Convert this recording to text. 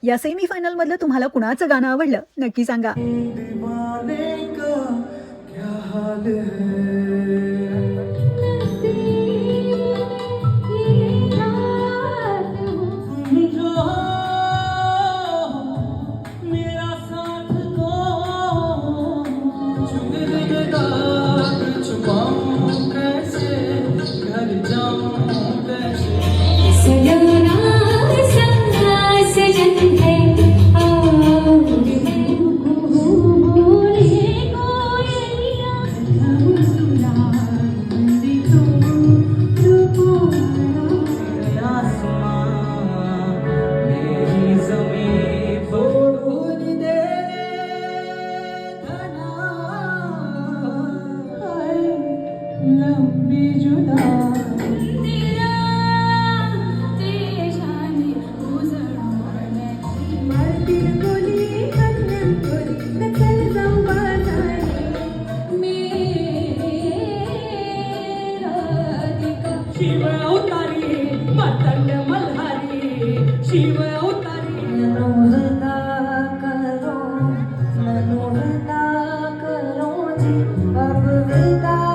या सेमीफायनल मधलं तुम्हाला कुणाचं गाणं आवडलं नक्की सांगा. दीवाने का क्या हाल है तुम जो मेरा साथ दो दिलदार छुपाऊं कैसे घर जाऊं कैसे सजना संगा सजन है बोले कोयलिया सुना बंदी मेरी ज़मीं बोल दे धना लंबी जुदा तेरा तेजाने उजळणे मार्टिन बोली कन्या बोली नकल जाऊ बाजारे मेरा दिका शिव अवतारी मातंड मल्हारी शिव अवतारी